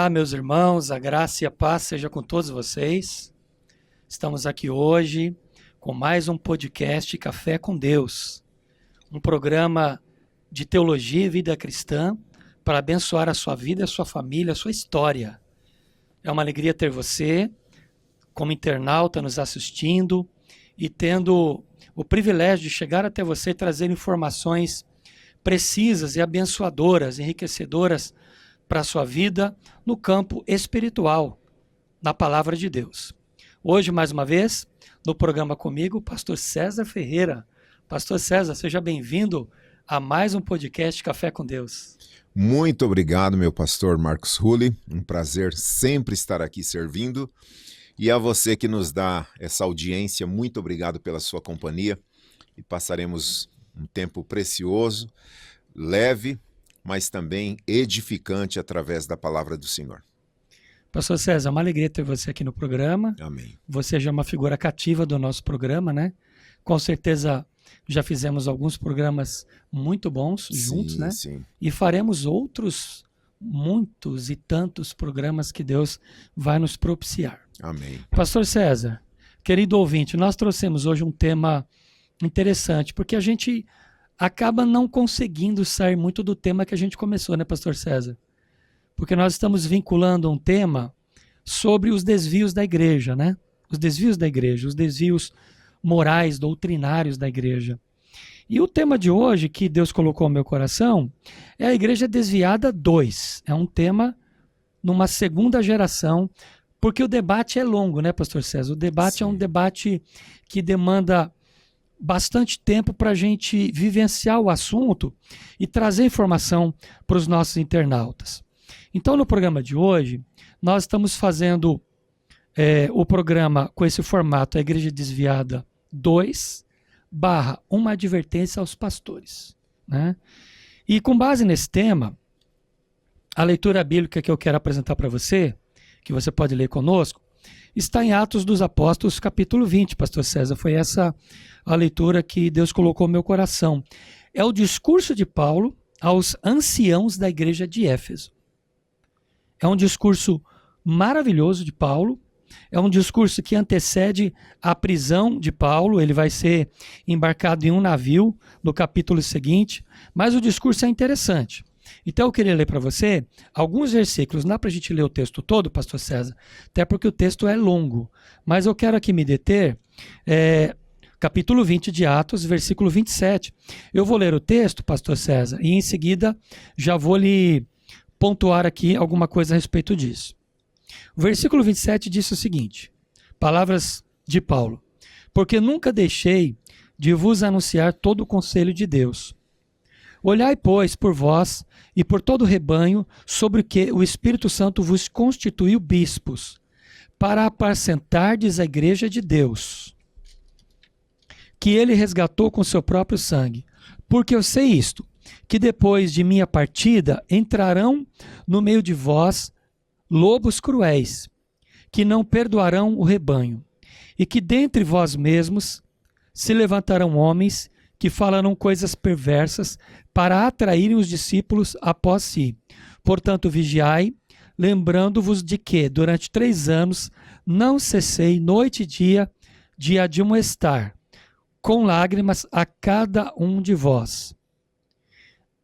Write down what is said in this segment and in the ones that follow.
Olá, meus irmãos, a graça e a paz seja com todos vocês. Estamos aqui hoje com mais um podcast Café com Deus, um programa de teologia e vida cristã para abençoar a sua vida, a sua família, a sua história. É uma alegria ter você como internauta nos assistindo e tendo o privilégio de chegar até você e trazer informações precisas e abençoadoras, enriquecedoras para a sua vida no campo espiritual, na palavra de Deus. Hoje, mais uma vez, no programa comigo, o pastor César Ferreira. Pastor César, seja bem-vindo a mais um podcast Café com Deus. Muito obrigado, meu pastor Marcos Rulli. Um prazer sempre estar aqui servindo. E a você que nos dá essa audiência, muito obrigado pela sua companhia. E passaremos um tempo precioso, leve, mas também edificante através da palavra do Senhor. Pastor César, é uma alegria ter você aqui no programa. Amém. Você já é uma figura cativa do nosso programa, né? Com certeza já fizemos alguns programas muito bons juntos, né? Sim. E faremos outros, muitos e tantos programas que Deus vai nos propiciar. Amém. Pastor César, querido ouvinte, nós trouxemos hoje um tema interessante, porque a gente acaba não conseguindo sair muito do tema que a gente começou, né, pastor César? Porque nós estamos vinculando um tema sobre os desvios da igreja, né? Os desvios da igreja, os desvios morais, doutrinários da igreja. E o tema de hoje, que Deus colocou no meu coração, é a Igreja Desviada 2. É um tema numa segunda geração, porque o debate é longo, né, pastor César? O debate é um debate que demanda bastante tempo para a gente vivenciar o assunto e trazer informação para os nossos internautas. Então, no programa de hoje, nós estamos fazendo o programa com esse formato, a Igreja Desviada 2, uma advertência aos pastores, né? E com base nesse tema, a leitura bíblica que eu quero apresentar para você, que você pode ler conosco, está em Atos dos Apóstolos, capítulo 20, pastor César. Foi essa a leitura que Deus colocou no meu coração. É o discurso de Paulo aos anciãos da igreja de Éfeso. É um discurso maravilhoso de Paulo. É um discurso que antecede a prisão de Paulo. Ele vai ser embarcado em um navio no capítulo seguinte. Mas o discurso é interessante. Então eu queria ler para você alguns versículos. Não dá para a gente ler o texto todo, pastor César, até porque o texto é longo. Mas eu quero aqui me deter, capítulo 20 de Atos, versículo 27. Eu vou ler o texto, pastor César, e em seguida já vou lhe pontuar aqui alguma coisa a respeito disso. O versículo 27 diz o seguinte, palavras de Paulo: porque nunca deixei de vos anunciar todo o conselho de Deus. Olhai, pois, por vós e por todo o rebanho sobre o que o Espírito Santo vos constituiu bispos, para apacentardes a igreja de Deus, que ele resgatou com seu próprio sangue. Porque eu sei isto, que depois de minha partida entrarão no meio de vós lobos cruéis, que não perdoarão o rebanho, e que dentre vós mesmos se levantarão homens que falarão coisas perversas para atraírem os discípulos após si. Portanto, vigiai, lembrando-vos de que, durante 3 anos, não cessei noite e dia de admoestar, com lágrimas a cada um de vós.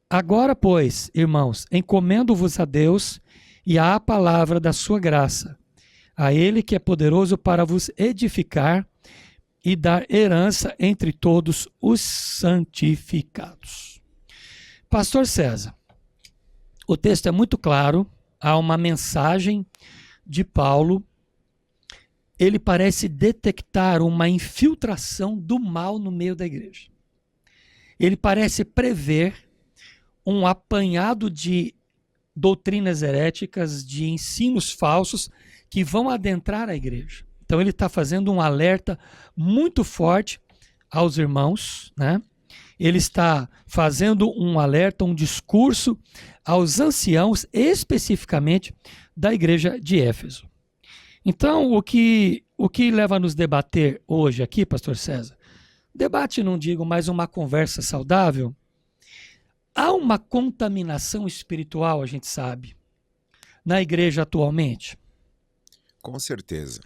Agora, pois, irmãos, encomendo-vos a Deus e à palavra da sua graça, a Ele que é poderoso para vos edificar e dar herança entre todos os santificados. Pastor César, o texto é muito claro, há uma mensagem de Paulo. Ele parece detectar uma infiltração do mal no meio da igreja. Ele parece prever um apanhado de doutrinas heréticas, de ensinos falsos que vão adentrar a igreja. Então ele está fazendo um alerta muito forte aos irmãos, né? Ele está fazendo um alerta, um discurso aos anciãos, especificamente da igreja de Éfeso. Então, o que leva a nos debater hoje aqui, pastor César? Debate, não digo, mas uma conversa saudável. Há uma contaminação espiritual, a gente sabe. na igreja atualmente? Com certeza.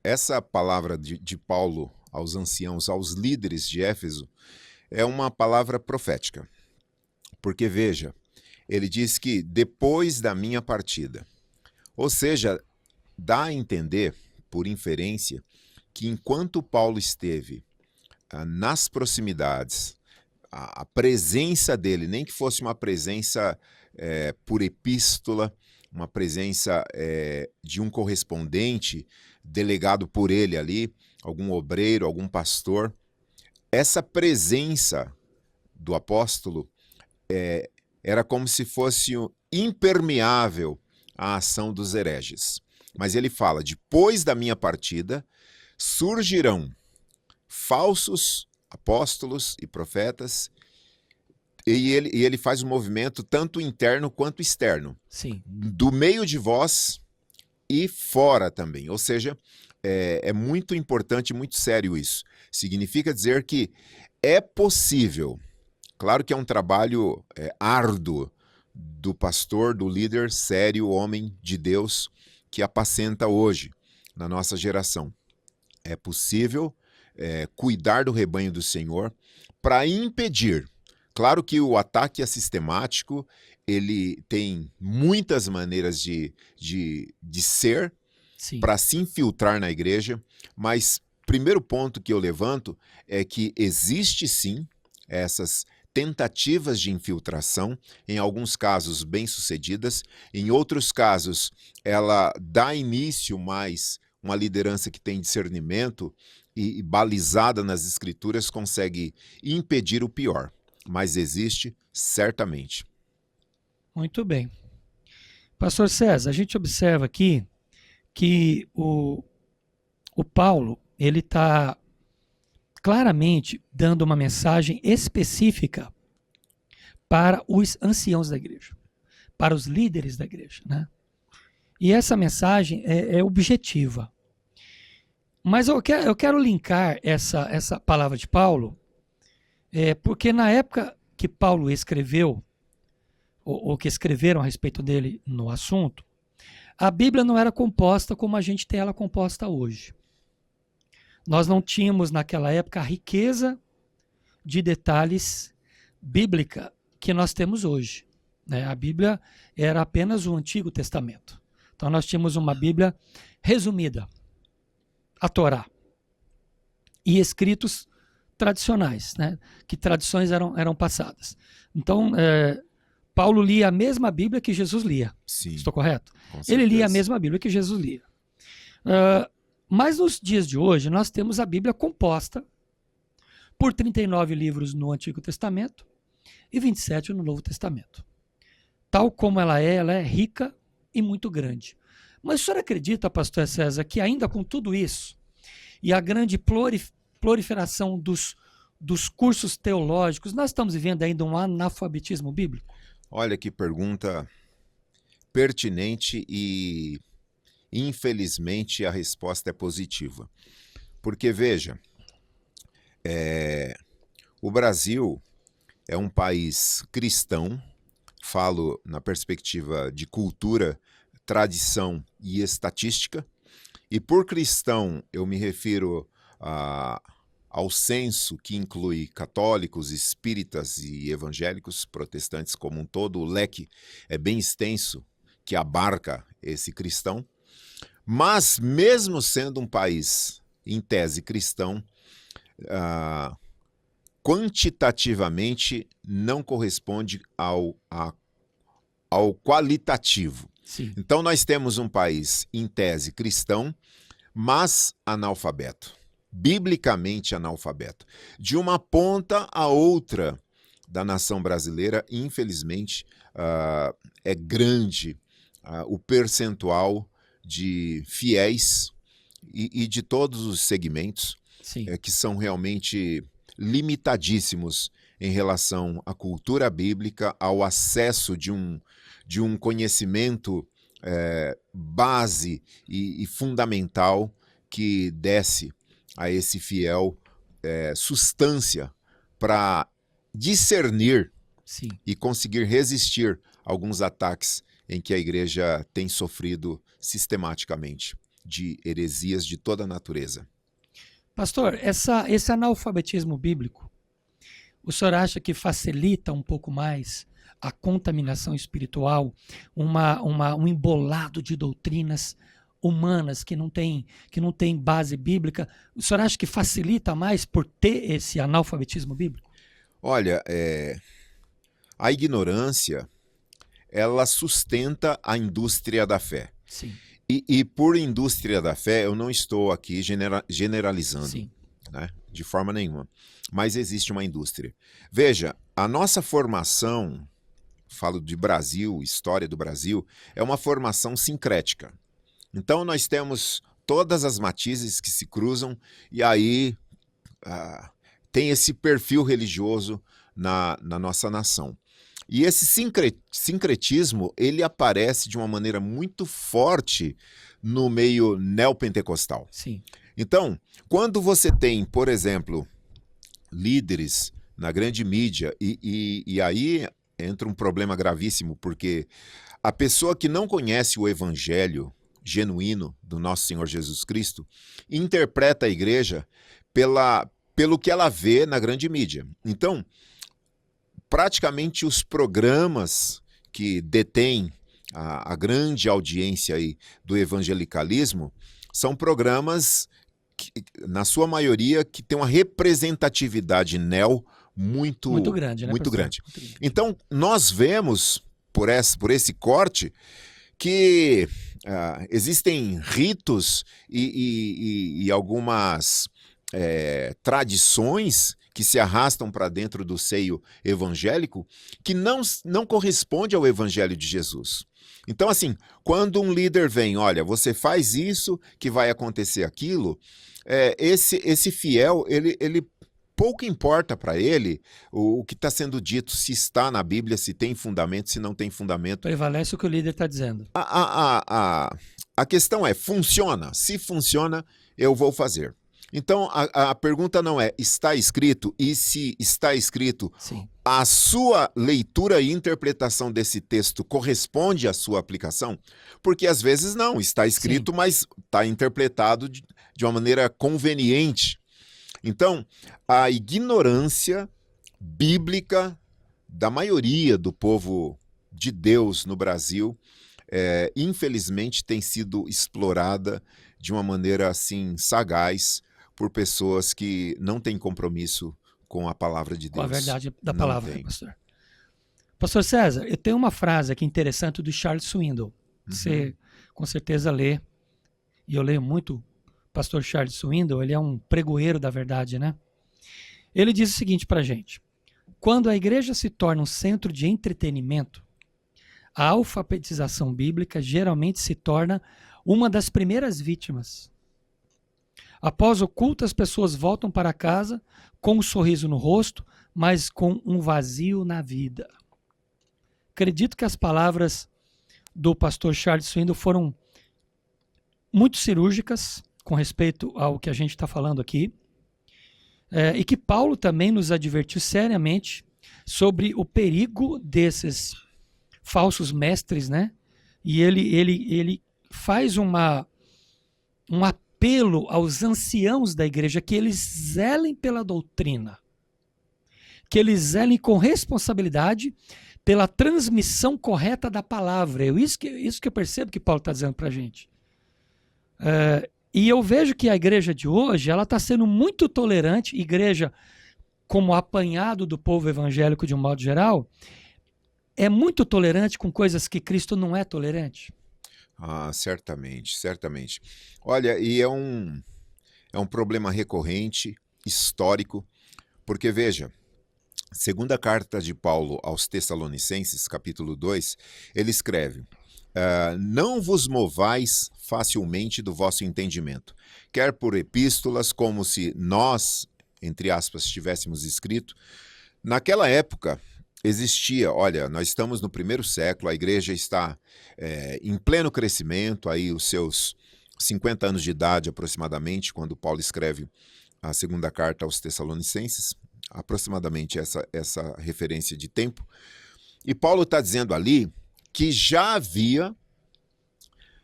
Essa palavra de Paulo aos anciãos, aos líderes de Éfeso, é uma palavra profética. Porque, veja, ele diz que depois da minha partida, ou seja, dá a entender, por inferência, que enquanto Paulo esteve nas proximidades, a presença dele, nem que fosse uma presença por epístola, uma presença de um correspondente delegado por ele ali, algum obreiro, algum pastor, essa presença do apóstolo era como se fosse impermeável à ação dos hereges. Mas ele fala, depois da minha partida, surgirão falsos apóstolos e profetas, e ele faz um movimento tanto interno quanto externo. Sim. Do meio de vós e fora também. Ou seja, é muito importante, muito sério isso. Significa dizer que é possível, claro que é um trabalho árduo do pastor, do líder sério, homem de Deus, que apacenta hoje, na nossa geração. É possível cuidar do rebanho do Senhor para impedir. Claro que o ataque é sistemático, ele tem muitas maneiras de ser para se infiltrar na igreja, mas primeiro ponto que eu levanto é que existe sim essas tentativas de infiltração, em alguns casos bem-sucedidas, em outros casos ela dá início mais uma liderança que tem discernimento e balizada nas escrituras consegue impedir o pior. Mas existe, certamente. Muito bem. Pastor César, a gente observa aqui que o Paulo, ele está claramente dando uma mensagem específica para os anciãos da igreja, para os líderes da igreja, né? E essa mensagem é objetiva. Mas eu quero linkar essa palavra de Paulo, porque na época que Paulo escreveu, ou que escreveram a respeito dele no assunto, a Bíblia não era composta como a gente tem ela composta hoje. Nós não tínhamos naquela época a riqueza de detalhes bíblica que nós temos hoje, né? A Bíblia era apenas o Antigo Testamento. Então nós tínhamos uma Bíblia resumida, a Torá, e escritos tradicionais, né? Que tradições eram passadas. Então, Paulo lia a mesma Bíblia que Jesus lia. Sim, estou correto? Com Ele certeza. lia a mesma Bíblia que Jesus lia. Mas nos dias de hoje, nós temos a Bíblia composta por 39 livros no Antigo Testamento e 27 no Novo Testamento. Tal como ela é rica e muito grande. Mas o senhor acredita, pastor César, que ainda com tudo isso, e a grande proliferação dos cursos teológicos, nós estamos vivendo ainda um analfabetismo bíblico? Olha que pergunta pertinente e, infelizmente, a resposta é positiva. Porque, veja, o Brasil é um país cristão, falo na perspectiva de cultura, tradição e estatística, e por cristão eu me refiro ao censo que inclui católicos, espíritas e evangélicos, protestantes como um todo. O leque é bem extenso que abarca esse cristão, mas mesmo sendo um país em tese cristão, quantitativamente não corresponde ao qualitativo. Sim. Então nós temos um país em tese cristão, mas analfabeto, biblicamente analfabeto. De uma ponta a outra da nação brasileira, infelizmente, é grande o percentual de fiéis e de todos os segmentos que são realmente limitadíssimos em relação à cultura bíblica, ao acesso de um conhecimento base e fundamental que desse a esse fiel substância para discernir Sim. e conseguir resistir a alguns ataques em que a igreja tem sofrido sistematicamente de heresias de toda a natureza. Pastor, esse analfabetismo bíblico, o senhor acha que facilita um pouco mais a contaminação espiritual, um embolado de doutrinas humanas que não tem base bíblica? O senhor acha que facilita mais por ter esse analfabetismo bíblico? Olha, a ignorância, ela sustenta a indústria da fé. Sim. E por indústria da fé, eu não estou aqui generalizando, Sim. né, de forma nenhuma. Mas existe uma indústria. Veja, a nossa formação, falo de Brasil, história do Brasil, é uma formação sincrética. Então nós temos todas as matizes que se cruzam e aí tem esse perfil religioso na nossa nação. E esse sincretismo, ele aparece de uma maneira muito forte no meio neopentecostal. Sim. Então, quando você tem, por exemplo, líderes na grande mídia, e aí entra um problema gravíssimo, porque a pessoa que não conhece o evangelho genuíno do nosso Senhor Jesus Cristo interpreta a igreja pelo que ela vê na grande mídia. Então, praticamente os programas que detêm a grande audiência aí do evangelicalismo são programas, que, na sua maioria, que tem uma representatividade muito grande, né, muito pastor? grande. Muito grande. Então, nós vemos, por esse corte, que existem ritos e algumas tradições que se arrastam para dentro do seio evangélico que não corresponde ao evangelho de Jesus. Então, assim, quando um líder vem, olha, você faz isso, que vai acontecer aquilo, esse fiel, ele pouco importa para ele o que está sendo dito, se está na Bíblia, se tem fundamento, se não tem fundamento. Prevalece o que o líder está dizendo. A questão é, funciona? Se funciona, eu vou fazer. Então, a pergunta não é, está escrito? E se está escrito, Sim. a sua leitura e interpretação desse texto corresponde à sua aplicação? Porque às vezes não, está escrito, Sim. mas está interpretado de uma maneira conveniente. Então, a ignorância bíblica da maioria do povo de Deus no Brasil, infelizmente, tem sido explorada de uma maneira assim sagaz por pessoas que não têm compromisso com a palavra de Deus. Com a verdade da Não palavra, tem. pastor. Pastor César, eu tenho uma frase aqui interessante do Charles Swindoll. Você com certeza lê, e eu leio muito o pastor Charles Swindoll, ele é um pregoeiro da verdade, né? Ele diz o seguinte pra gente: quando a igreja se torna um centro de entretenimento, a alfabetização bíblica geralmente se torna uma das primeiras vítimas. Após o culto, as pessoas voltam para casa com um sorriso no rosto, mas com um vazio na vida. Acredito que as palavras do pastor Charles Swindoll foram muito cirúrgicas com respeito ao que a gente está falando aqui, e que Paulo também nos advertiu seriamente sobre o perigo desses falsos mestres, né? E ele faz um apelo aos anciãos da igreja que eles zelem pela doutrina, que eles zelem com responsabilidade pela transmissão correta da palavra. Isso que eu percebo que Paulo está dizendo para a gente. E eu vejo que a igreja de hoje ela está sendo muito tolerante, igreja como apanhado do povo evangélico de um modo geral, é muito tolerante com coisas que Cristo não é tolerante. Ah, certamente, certamente. Olha, e é um problema recorrente, histórico, porque veja, segunda carta de Paulo aos Tessalonicenses, capítulo 2, ele escreve: não vos movais facilmente do vosso entendimento, quer por epístolas, como se nós, entre aspas, tivéssemos escrito. Naquela época existia, olha, nós estamos no 1º século, a igreja está em pleno crescimento, aí os seus 50 anos de idade aproximadamente, quando Paulo escreve a segunda carta aos Tessalonicenses, aproximadamente essa referência de tempo. E Paulo está dizendo ali que já havia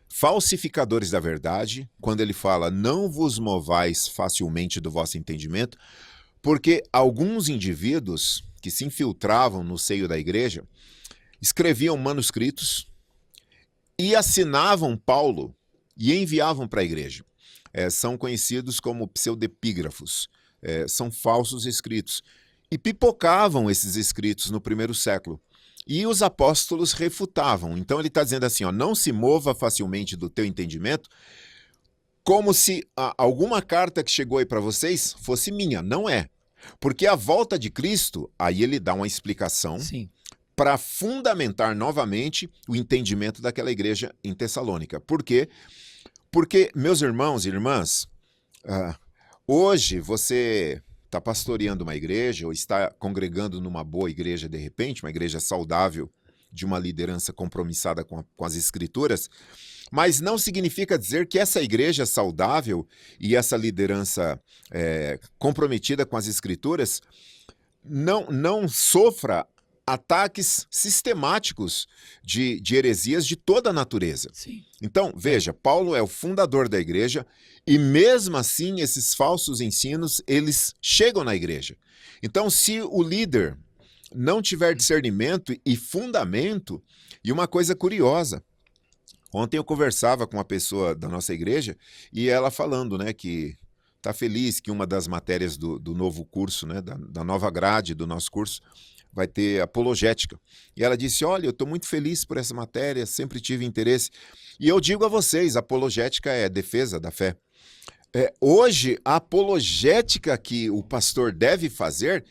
falsificadores da verdade, quando ele fala, não vos movais facilmente do vosso entendimento, porque alguns indivíduos que se infiltravam no seio da igreja escreviam manuscritos e assinavam Paulo e enviavam para a igreja. São conhecidos como pseudepígrafos, são falsos escritos. E pipocavam esses escritos no primeiro século. E os apóstolos refutavam. Então ele está dizendo assim, ó, não se mova facilmente do teu entendimento, como se alguma carta que chegou aí para vocês fosse minha. Não é. Porque a volta de Cristo, aí ele dá uma explicação para fundamentar novamente o entendimento daquela igreja em Tessalônica. Por quê? Porque, meus irmãos e irmãs, hoje você está pastoreando uma igreja ou está congregando numa boa igreja de repente, uma igreja saudável, de uma liderança compromissada com as escrituras, mas não significa dizer que essa igreja saudável e essa liderança comprometida com as escrituras não sofra ataques sistemáticos de heresias de toda a natureza. Sim. Então, veja, Paulo é o fundador da igreja e mesmo assim esses falsos ensinos, eles chegam na igreja. Então, se o líder não tiver discernimento e fundamento, e uma coisa curiosa, ontem eu conversava com uma pessoa da nossa igreja e ela falando, né, que está feliz que uma das matérias do novo curso, né, da nova grade do nosso curso, vai ter apologética. E ela disse, olha, eu estou muito feliz por essa matéria, sempre tive interesse. E eu digo a vocês, apologética é defesa da fé. Hoje, a apologética que o pastor deve fazer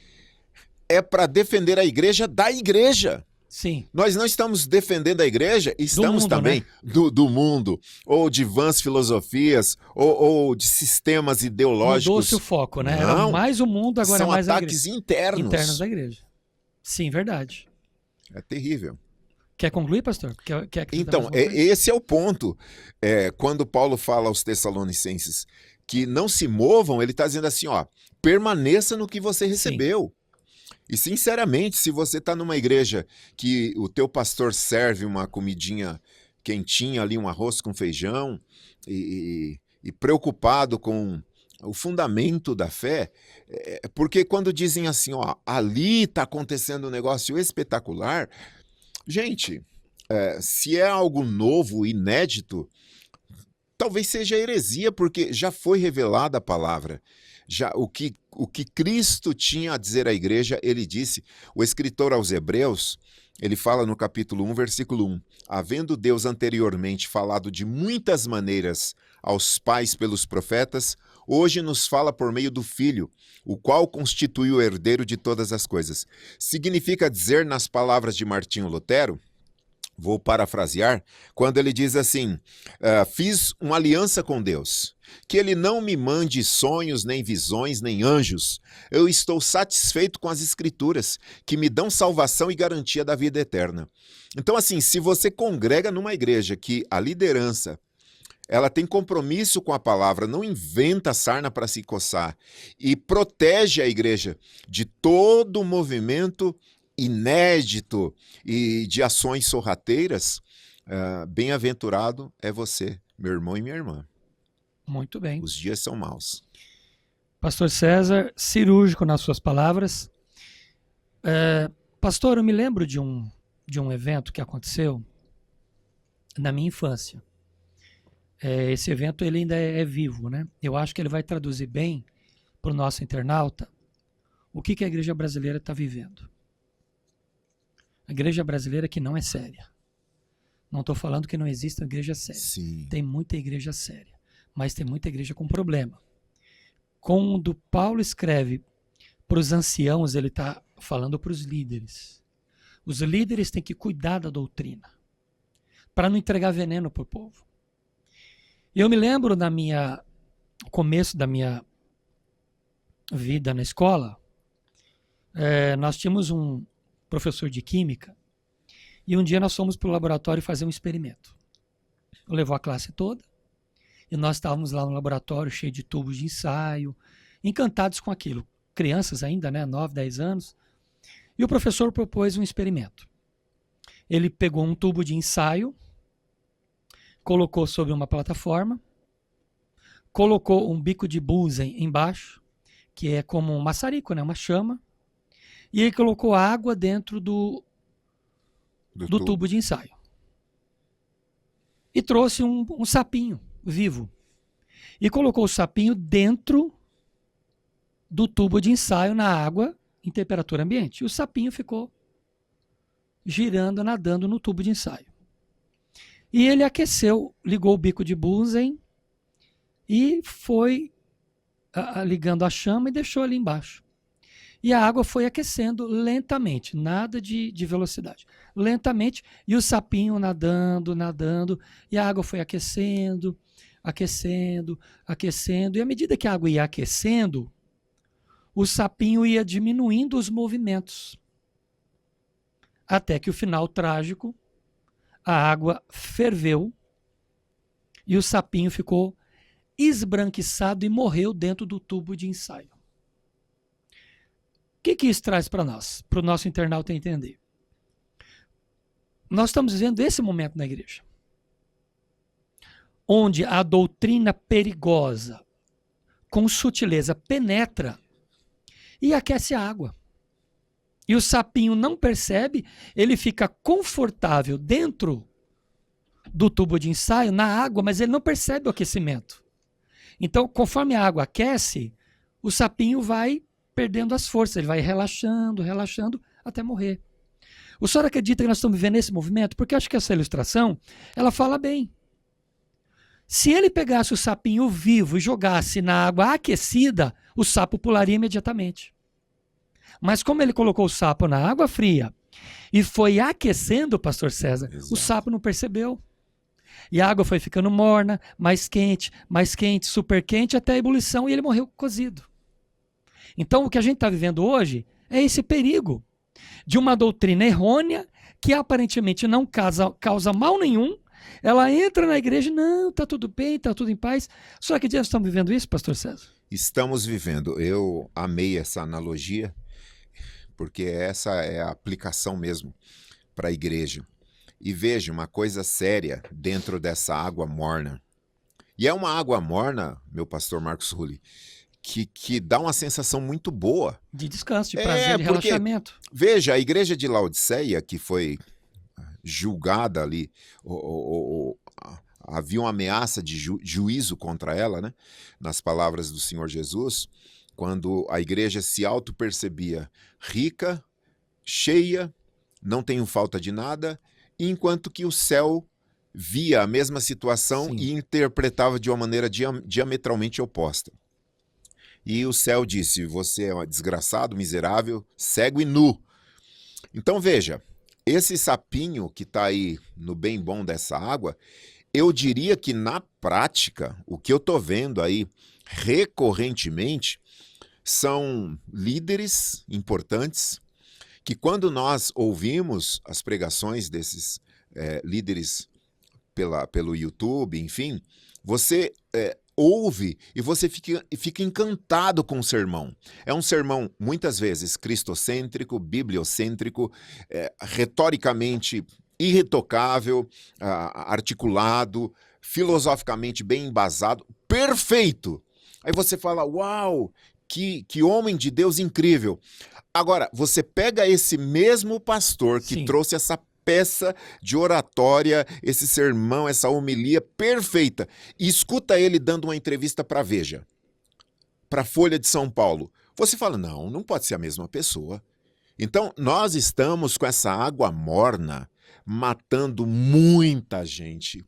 é para defender a igreja da igreja. Sim. Nós não estamos defendendo a igreja, estamos mundo, também, né? do mundo, ou de vãs filosofias, ou de sistemas ideológicos. Mudou-se o foco, né? Não, era mais o mundo, agora é mais a igreja. São ataques internos. Internos da igreja. Sim, verdade. É terrível. Quer concluir, pastor? Quer Então, esse é o ponto. Quando Paulo fala aos Tessalonicenses que não se movam, ele está dizendo assim, ó, permaneça no que você recebeu. E, sinceramente, se você está numa igreja que o teu pastor serve uma comidinha quentinha ali, um arroz com feijão, e preocupado com o fundamento da fé, porque quando dizem assim, ó, ali está acontecendo um negócio espetacular, gente, se é algo novo, inédito, talvez seja heresia, porque já foi revelada a palavra. Já o que Cristo tinha a dizer à igreja, ele disse. O escritor aos Hebreus, ele fala no capítulo 1, versículo 1, havendo Deus anteriormente falado de muitas maneiras aos pais pelos profetas, hoje nos fala por meio do Filho, o qual constitui o herdeiro de todas as coisas. Significa dizer, nas palavras de Martinho Lutero, vou parafrasear, quando ele diz assim, fiz uma aliança com Deus, que ele não me mande sonhos, nem visões, nem anjos. Eu estou satisfeito com as escrituras, que me dão salvação e garantia da vida eterna. Então, assim, se você congrega numa igreja que a liderança, ela tem compromisso com a palavra, não inventa sarna para se coçar e protege a igreja de todo o movimento inédito e de ações sorrateiras, bem-aventurado é você, meu irmão e minha irmã. Muito bem. Os dias são maus. Pastor César, cirúrgico nas suas palavras. Pastor, eu me lembro de um evento que aconteceu na minha infância. Esse evento ele ainda é vivo, né? Eu acho que ele vai traduzir bem para o nosso internauta o que a igreja brasileira está vivendo. A igreja brasileira que não é séria. Não estou falando que não existe uma igreja séria. Sim. Tem muita igreja séria, mas tem muita igreja com problema. Quando Paulo escreve para os anciãos, ele está falando para os líderes. Os líderes têm que cuidar da doutrina, para não entregar veneno para o povo. E eu me lembro no começo da minha vida na escola, nós tínhamos um professor de química, e um dia nós fomos para o laboratório fazer um experimento. Levou a classe toda, e nós estávamos lá no laboratório, cheio de tubos de ensaio, encantados com aquilo. Crianças ainda, né, 9, 10 anos, e o professor propôs um experimento. Ele pegou um tubo de ensaio, colocou sobre uma plataforma, colocou um bico de bullseye embaixo, que é como um maçarico, né? Uma chama, e ele colocou água dentro do tubo de ensaio. E trouxe um sapinho vivo. E colocou o sapinho dentro do tubo de ensaio na água em temperatura ambiente. E o sapinho ficou girando, nadando no tubo de ensaio. E ele aqueceu, ligou o bico de bullseye e foi ligando a chama e deixou ali embaixo. E a água foi aquecendo lentamente, nada de velocidade. Lentamente, e o sapinho nadando, nadando, e a água foi aquecendo, aquecendo, aquecendo. E à medida que a água ia aquecendo, o sapinho ia diminuindo os movimentos. Até que o final trágico, a água ferveu e o sapinho ficou esbranquiçado e morreu dentro do tubo de ensaio. O que isso traz para nós, para o nosso internauta entender? Nós estamos vivendo esse momento na igreja, onde a doutrina perigosa, com sutileza, penetra e aquece a água. E o sapinho não percebe, ele fica confortável dentro do tubo de ensaio, na água, mas ele não percebe o aquecimento. Então, conforme a água aquece, o sapinho vai perdendo as forças, ele vai relaxando, relaxando, até morrer. O senhor acredita que nós estamos vivendo esse movimento? Porque eu acho que essa ilustração, ela fala bem. Se ele pegasse o sapinho vivo e jogasse na água aquecida, o sapo pularia imediatamente. Mas como ele colocou o sapo na água fria e foi aquecendo, pastor César, Exato. O sapo não percebeu. E a água foi ficando morna, mais quente, super quente, até a ebulição, e ele morreu cozido. Então, o que a gente está vivendo hoje é esse perigo de uma doutrina errônea que aparentemente não causa mal nenhum. Ela entra na igreja, não, está tudo bem, está tudo em paz. Só que nós estamos vivendo isso, pastor César? Estamos vivendo. Eu amei essa analogia, porque essa é a aplicação mesmo para a igreja. E veja, uma coisa séria dentro dessa água morna. E é uma água morna, meu pastor Marcos Hulli, que dá uma sensação muito boa. De descanso, de prazer, de porque, relaxamento. Veja, a igreja de Laodiceia, que foi julgada ali, havia uma ameaça de juízo contra ela, né? Nas palavras do Senhor Jesus, quando a igreja se auto-percebia rica, cheia, não tenho falta de nada, enquanto que o céu via a mesma situação Sim. e interpretava de uma maneira diametralmente oposta. E o céu disse, você é um desgraçado, miserável, cego e nu. Então veja, esse sapinho que está aí no bem bom dessa água, eu diria que na prática, o que eu estou vendo aí recorrentemente são líderes importantes que quando nós ouvimos as pregações desses líderes pelo YouTube, enfim, você ouve e você fica encantado com o sermão. É um sermão, muitas vezes, cristocêntrico, bibliocêntrico, retoricamente irretocável, articulado, filosoficamente bem embasado, perfeito. Aí você fala, uau, que homem de Deus incrível. Agora, você pega esse mesmo pastor que Sim. trouxe essa peça de oratória, esse sermão, essa homilia perfeita, e escuta ele dando uma entrevista para Veja, para a Folha de São Paulo. Você fala, não pode ser a mesma pessoa. Então, nós estamos com essa água morna matando muita gente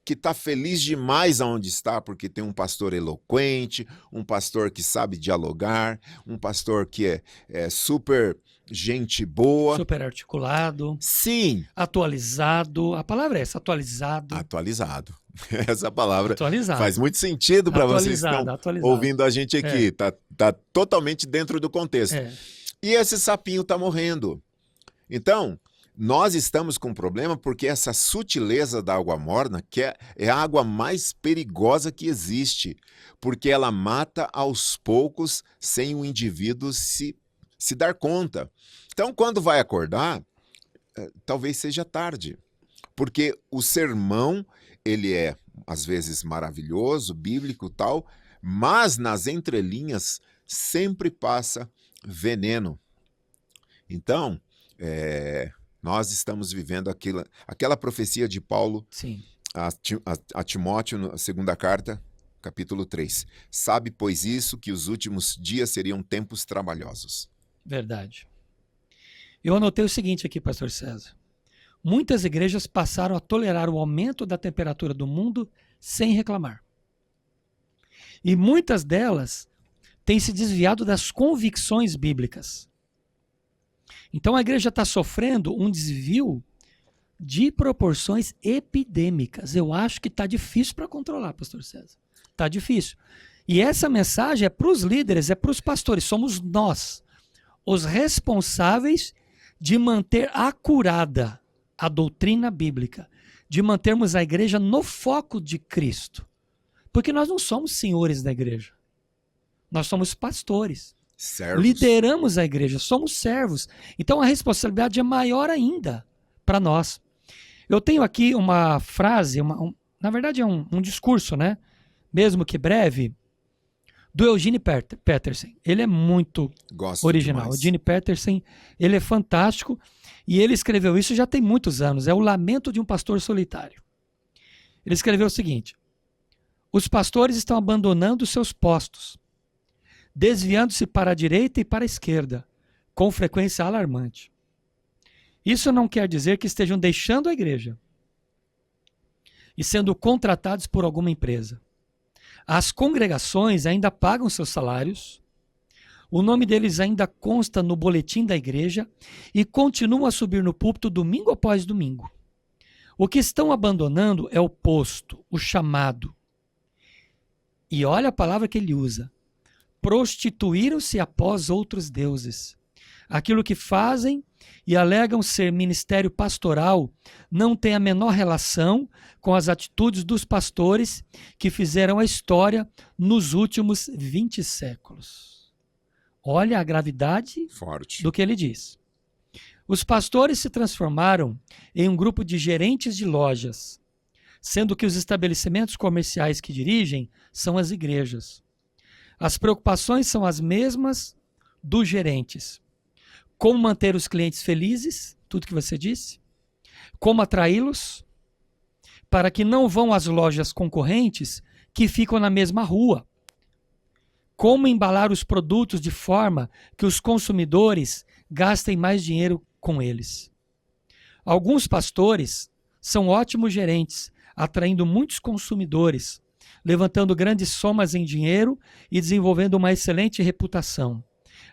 que está feliz demais aonde está, porque tem um pastor eloquente, um pastor que sabe dialogar, um pastor que é super gente boa. Super articulado. Sim. Atualizado. A palavra é essa, atualizado. Atualizado. Essa palavra atualizado. Faz muito sentido para vocês que estão ouvindo a gente aqui. Tá totalmente dentro do contexto. E esse sapinho está morrendo. Então, nós estamos com um problema porque essa sutileza da água morna, que é a água mais perigosa que existe, porque ela mata aos poucos sem o indivíduo se dar conta. Então, quando vai acordar, talvez seja tarde. Porque o sermão, ele é, às vezes, maravilhoso, bíblico e tal, mas nas entrelinhas sempre passa veneno. Então, nós estamos vivendo aquela profecia de Paulo Sim. a Timóteo, na segunda carta, capítulo 3. Sabe, pois isso, que os últimos dias seriam tempos trabalhosos. Verdade. Eu anotei o seguinte aqui, pastor César. Muitas igrejas passaram a tolerar o aumento da temperatura do mundo sem reclamar. E muitas delas têm se desviado das convicções bíblicas. Então a igreja está sofrendo um desvio de proporções epidêmicas. Eu acho que está difícil para controlar, pastor César. Está difícil. E essa mensagem é para os líderes, é para os pastores. Somos nós, os responsáveis de manter acurada a doutrina bíblica, de mantermos a igreja no foco de Cristo. Porque nós não somos senhores da igreja. Nós somos pastores. Servos. Lideramos a igreja, somos servos. Então a responsabilidade é maior ainda para nós. Eu tenho aqui uma frase, na verdade é um discurso, né? Mesmo que breve, do Eugene Peterson. Ele é muito original. O Eugene Peterson, ele é fantástico. E ele escreveu isso já tem muitos anos. É o Lamento de um Pastor Solitário. Ele escreveu o seguinte: os pastores estão abandonando seus postos, desviando-se para a direita e para a esquerda, com frequência alarmante. Isso não quer dizer que estejam deixando a igreja e sendo contratados por alguma empresa. As congregações ainda pagam seus salários, o nome deles ainda consta no boletim da igreja e continuam a subir no púlpito domingo após domingo. O que estão abandonando é o posto, o chamado. E olha a palavra que ele usa. Prostituíram-se após outros deuses. Aquilo que fazem e alegam ser ministério pastoral não tem a menor relação com as atitudes dos pastores que fizeram a história nos últimos 20 séculos. Olha a gravidade forte do que ele diz. Os pastores se transformaram em um grupo de gerentes de lojas, sendo que os estabelecimentos comerciais que dirigem são as igrejas. As preocupações são as mesmas dos gerentes. Como manter os clientes felizes, tudo que você disse. Como atraí-los para que não vão às lojas concorrentes que ficam na mesma rua. Como embalar os produtos de forma que os consumidores gastem mais dinheiro com eles. Alguns pastores são ótimos gerentes, atraindo muitos consumidores, levantando grandes somas em dinheiro e desenvolvendo uma excelente reputação.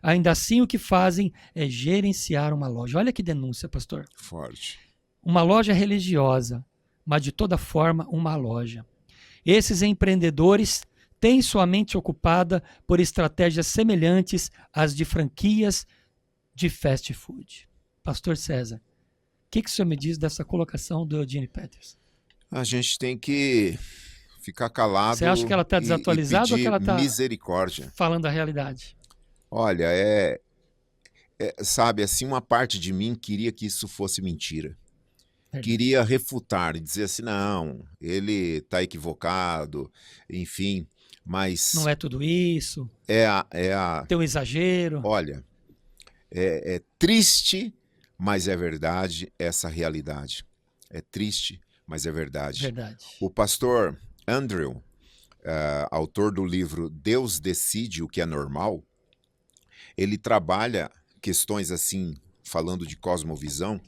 Ainda assim, o que fazem é gerenciar uma loja. Olha que denúncia, pastor. Forte. Uma loja religiosa, mas de toda forma uma loja. Esses empreendedores têm sua mente ocupada por estratégias semelhantes às de franquias de fast food. Pastor César, o que o senhor me diz dessa colocação do Eugene Peterson? A gente tem que ficar calado. Você acha que ela está desatualizada ou que ela está misericórdia? Falando a realidade? Olha, sabe, assim, uma parte de mim queria que isso fosse mentira. Queria refutar e dizer assim, não, ele está equivocado, enfim, mas... Não é tudo isso, tem um exagero. Olha, é triste, mas é verdade essa realidade. É triste, mas é verdade. Verdade. O pastor Andrew, autor do livro Deus Decide o que é Normal, ele trabalha questões assim, falando de cosmovisão,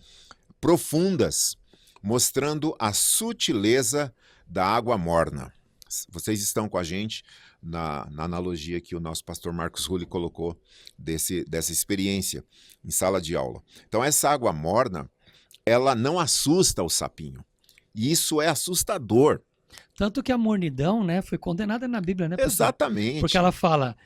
profundas, mostrando a sutileza da água morna. Vocês estão com a gente na analogia que o nosso pastor Marcos Hulli colocou dessa experiência em sala de aula. Então essa água morna, ela não assusta o sapinho. E isso é assustador. Tanto que a mornidão, né, foi condenada na Bíblia, né, pastor? Exatamente. Porque ela fala,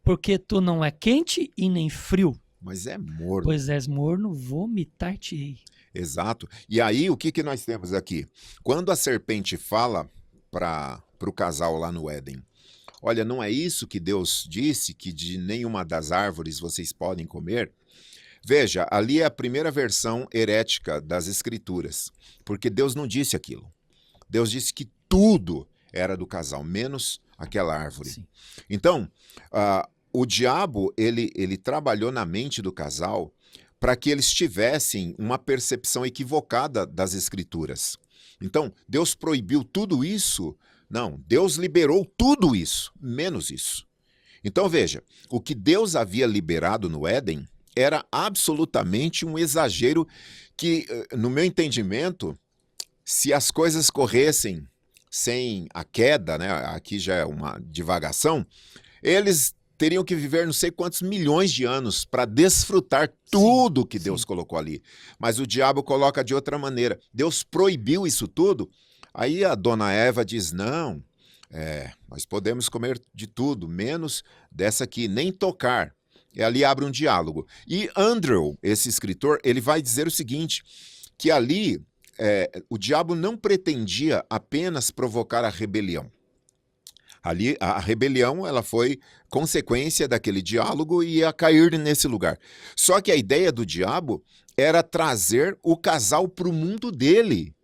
porque tu não é quente e nem frio. Mas é morno. Pois és morno, vomitar-te-ei. Exato. E aí, o que nós temos aqui? Quando a serpente fala para o casal lá no Éden, olha, não é isso que Deus disse, que de nenhuma das árvores vocês podem comer? Veja, ali é a primeira versão herética das Escrituras, porque Deus não disse aquilo. Deus disse que tudo era do casal, menos aquela árvore. Sim. Então, o diabo, ele trabalhou na mente do casal para que eles tivessem uma percepção equivocada das Escrituras. Então, Deus proibiu tudo isso? Não, Deus liberou tudo isso, menos isso. Então, veja, o que Deus havia liberado no Éden era absolutamente um exagero que, no meu entendimento, se as coisas corressem sem a queda, né, aqui já é uma divagação, eles teriam que viver não sei quantos milhões de anos para desfrutar tudo que Deus colocou ali. Mas o diabo coloca de outra maneira. Deus proibiu isso tudo. Aí a dona Eva diz, não, nós podemos comer de tudo, menos dessa aqui, nem tocar. E ali abre um diálogo. E Andrew, esse escritor, ele vai dizer o seguinte, que ali o diabo não pretendia apenas provocar a rebelião. Ali, a rebelião, ela foi consequência daquele diálogo e ia cair nesse lugar. Só que a ideia do diabo era trazer o casal para o mundo dele.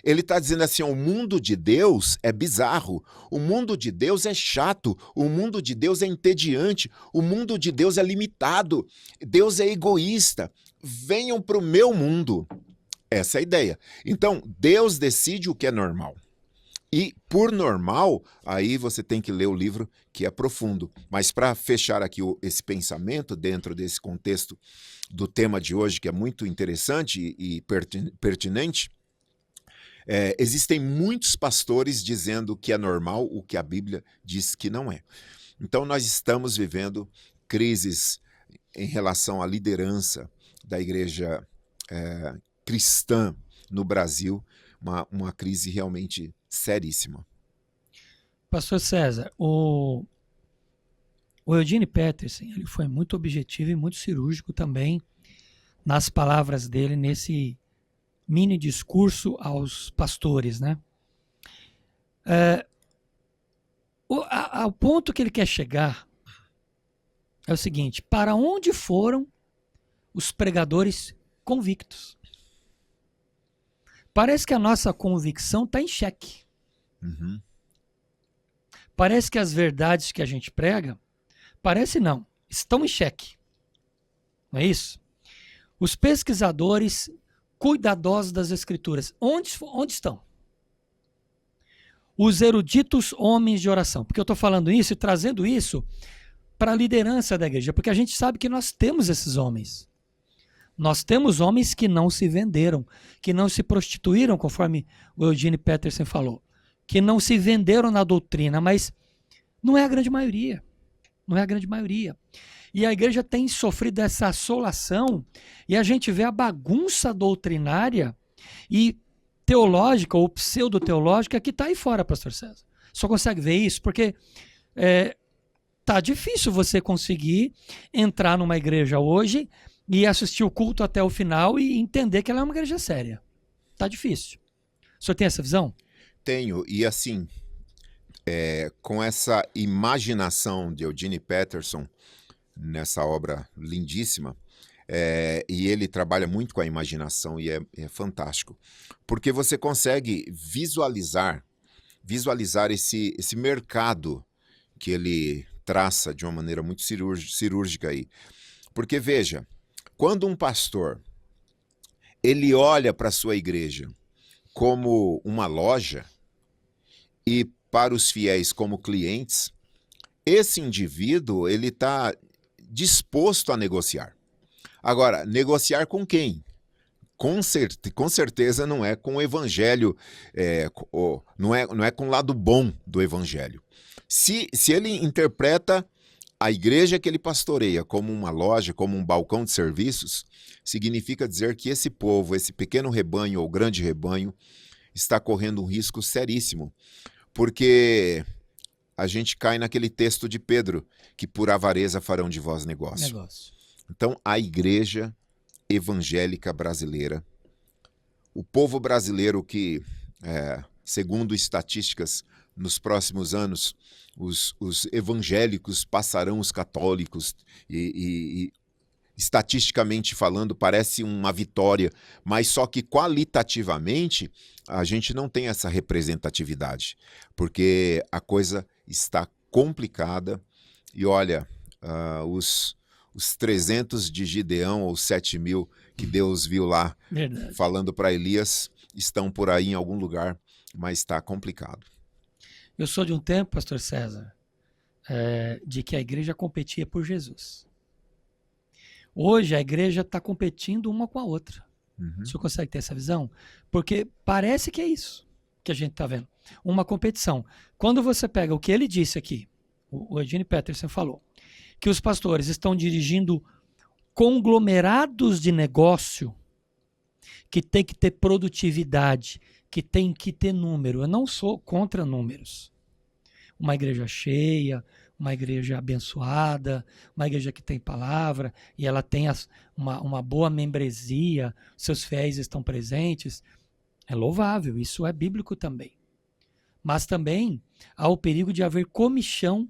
Ele está dizendo assim, o mundo de Deus é bizarro, o mundo de Deus é chato, o mundo de Deus é entediante, o mundo de Deus é limitado, Deus é egoísta. Venham para o meu mundo. Essa é a ideia. Então, Deus decide o que é normal. E, por normal, aí você tem que ler o livro que é profundo. Mas para fechar aqui esse pensamento dentro desse contexto do tema de hoje, que é muito interessante e pertinente, existem muitos pastores dizendo que é normal o que a Bíblia diz que não é. Então, nós estamos vivendo crises em relação à liderança da igreja cristã no Brasil, uma crise realmente seríssima. Pastor César, o Eugene Peterson, ele foi muito objetivo e muito cirúrgico também nas palavras dele nesse mini discurso aos pastores, né? O ponto que ele quer chegar é o seguinte: para onde foram os pregadores convictos? Parece que a nossa convicção está em xeque. Uhum. Parece que as verdades que a gente prega, parece não, estão em xeque. Não é isso? Os pesquisadores cuidadosos das Escrituras, onde estão? Os eruditos homens de oração. Porque eu estou falando isso e trazendo isso para a liderança da igreja, porque a gente sabe que nós temos esses homens. Nós temos homens que não se venderam, que não se prostituíram, conforme o Eugene Peterson falou, que não se venderam na doutrina, mas não é a grande maioria. Não é a grande maioria. E a igreja tem sofrido essa assolação e a gente vê a bagunça doutrinária e teológica ou pseudo-teológica que está aí fora, pastor César. Só consegue ver isso porque tá difícil você conseguir entrar numa igreja hoje e assistir o culto até o final e entender que ela é uma igreja séria. Tá difícil. O senhor tem essa visão? Tenho, e assim, com essa imaginação de Eugene Peterson, nessa obra lindíssima, e ele trabalha muito com a imaginação e é fantástico, porque você consegue visualizar esse mercado que ele traça de uma maneira muito cirúrgica aí. Porque veja, quando um pastor ele olha para a sua igreja como uma loja e para os fiéis como clientes, esse indivíduo ele está disposto a negociar. Agora, negociar com quem? Com certeza não é com o evangelho, não é com o lado bom do evangelho. Se ele interpreta a igreja que ele pastoreia como uma loja, como um balcão de serviços, significa dizer que esse povo, esse pequeno rebanho ou grande rebanho, está correndo um risco seríssimo, porque a gente cai naquele texto de Pedro, que por avareza farão de vós negócio. Então, a igreja evangélica brasileira, o povo brasileiro que, segundo estatísticas, nos próximos anos, os evangélicos passarão os católicos e estatisticamente falando, parece uma vitória, mas só que qualitativamente a gente não tem essa representatividade, porque a coisa está complicada e olha, os 300 de Gideão ou 7.000 que Deus viu lá Verdade. falando para Elias estão por aí em algum lugar, mas está complicado. Eu sou de um tempo, pastor César, de que a igreja competia por Jesus. Hoje a igreja está competindo uma com a outra. Uhum. O senhor consegue ter essa visão? Porque parece que é isso que a gente está vendo. Uma competição. Quando você pega o que ele disse aqui, o Eugene Peterson falou, que os pastores estão dirigindo conglomerados de negócio que tem que ter produtividade, que tem que ter número. Eu não sou contra números. Uma igreja cheia, uma igreja abençoada, uma igreja que tem palavra e ela tem uma boa membresia, seus fiéis estão presentes, é louvável, isso é bíblico também. Mas também há o perigo de haver comichão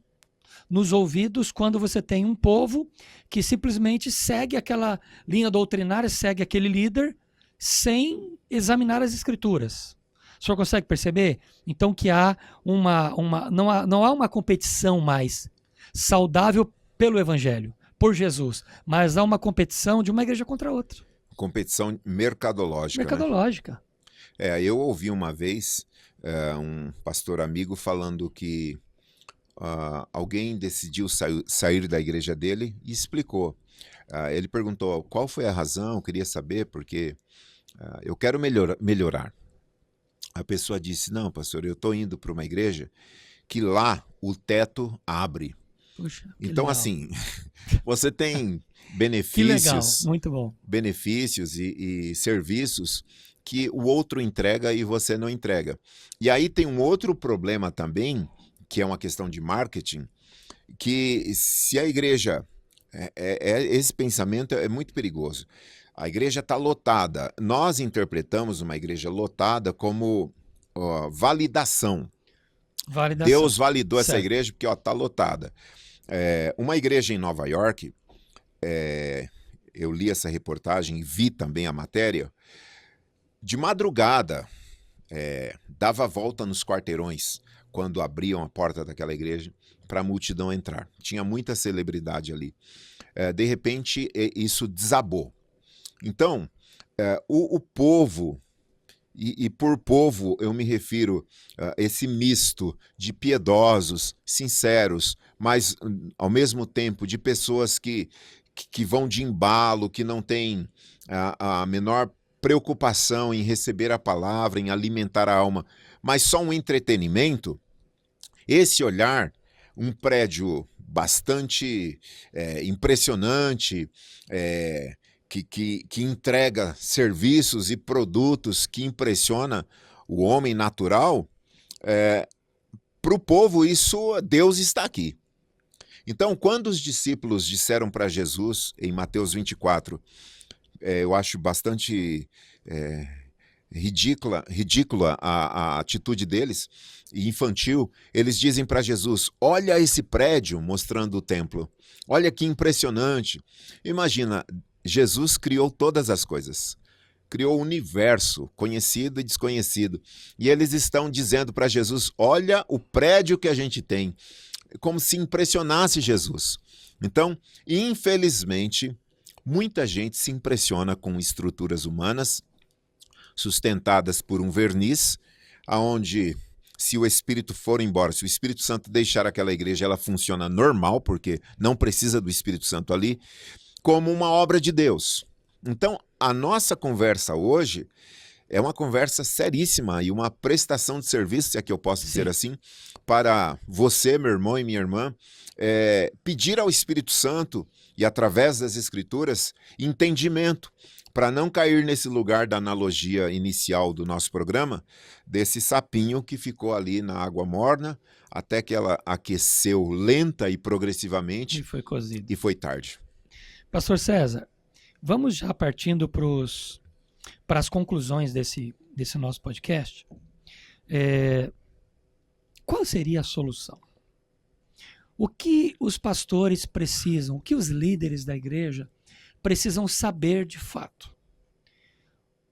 nos ouvidos quando você tem um povo que simplesmente segue aquela linha doutrinária, segue aquele líder, sem examinar as escrituras. O senhor consegue perceber? Então que há não há uma competição mais saudável pelo Evangelho, por Jesus, mas há uma competição de uma igreja contra a outra. Competição mercadológica. Mercadológica. Né? Eu ouvi uma vez um pastor amigo falando que alguém decidiu sair da igreja dele e explicou. Ele perguntou qual foi a razão, queria saber, porque eu quero melhorar. A pessoa disse, não, pastor, eu estou indo para uma igreja que lá o teto abre. Puxa, então, legal. assim, você tem benefícios, que legal, muito bom. Benefícios e serviços que o outro entrega e você não entrega. E aí tem um outro problema também, que é uma questão de marketing, que se a igreja... esse pensamento é muito perigoso. A igreja está lotada. Nós interpretamos uma igreja lotada como validação. Deus validou essa igreja porque está lotada. Uma igreja em Nova York, eu li essa reportagem e vi também a matéria, de madrugada, dava a volta nos quarteirões quando abriam a porta daquela igreja para a multidão entrar. Tinha muita celebridade ali. De repente, isso desabou. Então, o povo, e por povo eu me refiro a esse misto de piedosos, sinceros, mas ao mesmo tempo de pessoas que vão de embalo, que não têm a menor preocupação em receber a palavra, em alimentar a alma, mas só um entretenimento. Esse olhar, um prédio bastante impressionante, que entrega serviços e produtos que impressiona o homem natural, para o povo isso, Deus está aqui. Então, quando os discípulos disseram para Jesus, em Mateus 24, eu acho bastante ridícula a atitude deles, e infantil, eles dizem para Jesus, olha esse prédio, mostrando o templo, olha que impressionante. Imagina, Jesus criou todas as coisas, criou o universo, conhecido e desconhecido, e eles estão dizendo para Jesus, olha o prédio que a gente tem, como se impressionasse Jesus. Então, infelizmente, muita gente se impressiona com estruturas humanas, sustentadas por um verniz, aonde se o Espírito for embora, se o Espírito Santo deixar aquela igreja, ela funciona normal, porque não precisa do Espírito Santo ali, como uma obra de Deus. Então, a nossa conversa hoje é uma conversa seríssima e uma prestação de serviço, se é que eu posso dizer assim, para você, meu irmão e minha irmã, pedir ao Espírito Santo e através das Escrituras, entendimento, para não cair nesse lugar da analogia inicial do nosso programa, desse sapinho que ficou ali na água morna, até que ela aqueceu lenta e progressivamente E foi cozido. e foi tarde. Pastor César, vamos já partindo para as conclusões desse nosso podcast. Qual seria a solução? O que os pastores precisam, o que os líderes da igreja precisam saber de fato?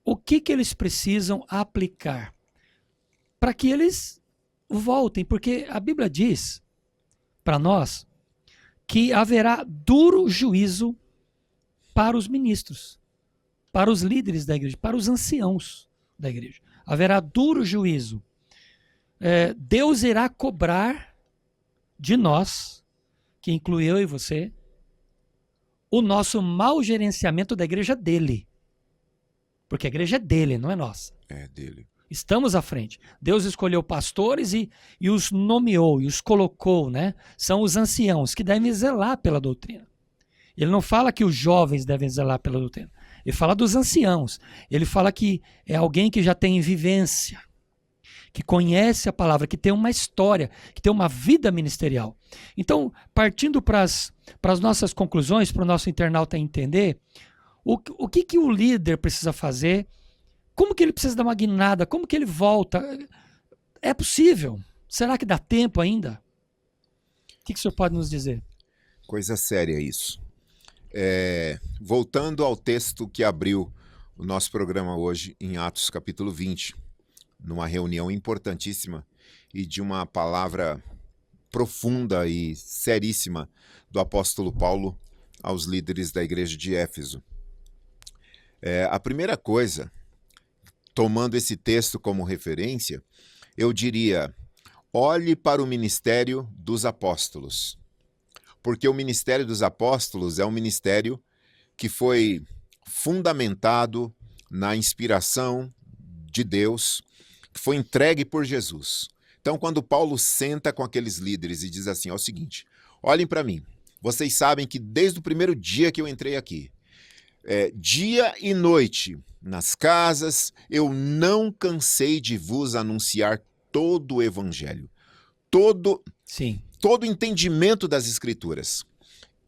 O que eles precisam aplicar para que eles voltem? Porque a Bíblia diz para nós que haverá duro juízo para os ministros, para os líderes da igreja, para os anciãos da igreja. Haverá duro juízo. Deus irá cobrar de nós, que inclui eu e você, o nosso mau gerenciamento da igreja dele. Porque a igreja é dele, não é nossa. É dele. Estamos à frente. Deus escolheu pastores e os nomeou e os colocou, né? São os anciãos que devem zelar pela doutrina. Ele não fala que os jovens devem zelar pela doutrina. Ele fala dos anciãos. Ele fala que é alguém que já tem vivência, que conhece a palavra, que tem uma história, que tem uma vida ministerial. Então, partindo para as nossas conclusões, para o nosso internauta entender, o que o líder precisa fazer, como que ele precisa dar uma guinada, como que ele volta. É possível? Será que dá tempo ainda? O que o senhor pode nos dizer? Coisa séria isso. Voltando ao texto que abriu o nosso programa hoje, em Atos capítulo 20, numa reunião importantíssima e de uma palavra profunda e seríssima do apóstolo Paulo aos líderes da igreja de Éfeso. A primeira coisa, tomando esse texto como referência, eu diria, olhe para o ministério dos apóstolos. Porque o ministério dos apóstolos é um ministério que foi fundamentado na inspiração de Deus, que foi entregue por Jesus. Então, quando Paulo senta com aqueles líderes e diz assim, é o seguinte, olhem para mim, vocês sabem que desde o primeiro dia que eu entrei aqui, dia e noite, nas casas, eu não cansei de vos anunciar todo o evangelho, todo o entendimento das escrituras.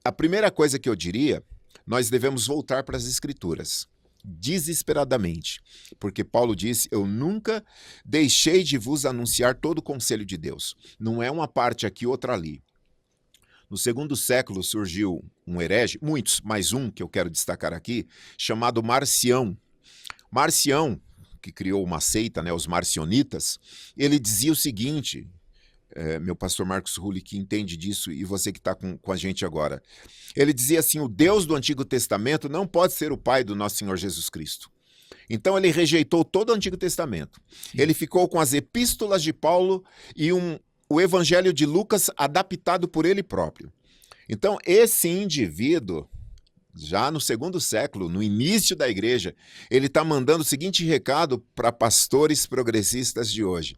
A primeira coisa que eu diria, nós devemos voltar para as escrituras, desesperadamente, porque Paulo disse, eu nunca deixei de vos anunciar todo o conselho de Deus. Não é uma parte aqui, outra ali. No segundo século surgiu um herege, muitos, mas um que eu quero destacar aqui, chamado Marcião. Marcião, que criou uma seita, né, os marcionitas, ele dizia o seguinte, meu pastor Marcos Hulli, que entende disso, e você que está com a gente agora, ele dizia assim, o Deus do Antigo Testamento não pode ser o Pai do nosso Senhor Jesus Cristo. Então ele rejeitou todo o Antigo Testamento. Sim. Ele ficou com as epístolas de Paulo e o Evangelho de Lucas adaptado por ele próprio. Então, esse indivíduo, já no segundo século, no início da igreja, ele está mandando o seguinte recado para pastores progressistas de hoje.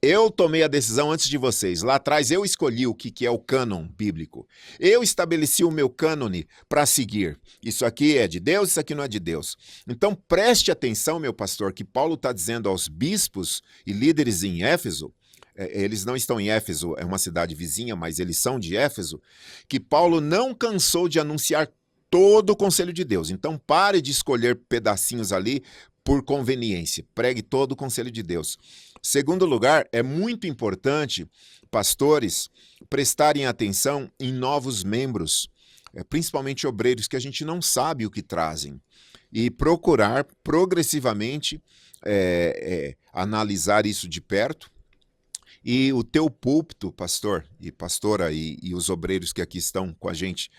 Eu tomei a decisão antes de vocês. Lá atrás eu escolhi o que é o cânon bíblico. Eu estabeleci o meu cânone para seguir. Isso aqui é de Deus, isso aqui não é de Deus. Então preste atenção, meu pastor, que Paulo está dizendo aos bispos e líderes em Éfeso, eles não estão em Éfeso, é uma cidade vizinha, mas eles são de Éfeso, que Paulo não cansou de anunciar todo o conselho de Deus. Então pare de escolher pedacinhos ali por conveniência. Pregue todo o conselho de Deus. Segundo lugar, é muito importante, pastores, prestarem atenção em novos membros, principalmente obreiros que a gente não sabe o que trazem, e procurar progressivamente analisar isso de perto. E o teu púlpito, pastor e pastora e os obreiros que aqui estão com a gente,